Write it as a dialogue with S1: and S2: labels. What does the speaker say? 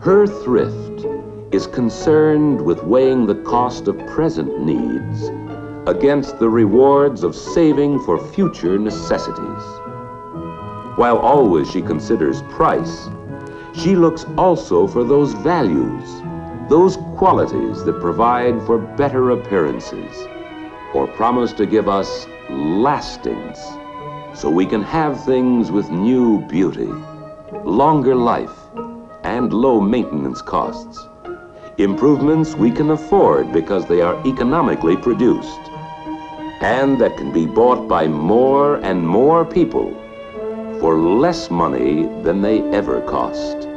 S1: Her thrift is concerned with weighing the cost of present needs against the rewards of saving for future necessities. While always she considers price, she looks also for those values, those qualities that provide for better appearances or promise to give us lastings, so we can have things with new beauty, longer life, and low maintenance costs. Improvements we can afford because they are economically produced, and that can be bought by more and more people for less money than they ever cost.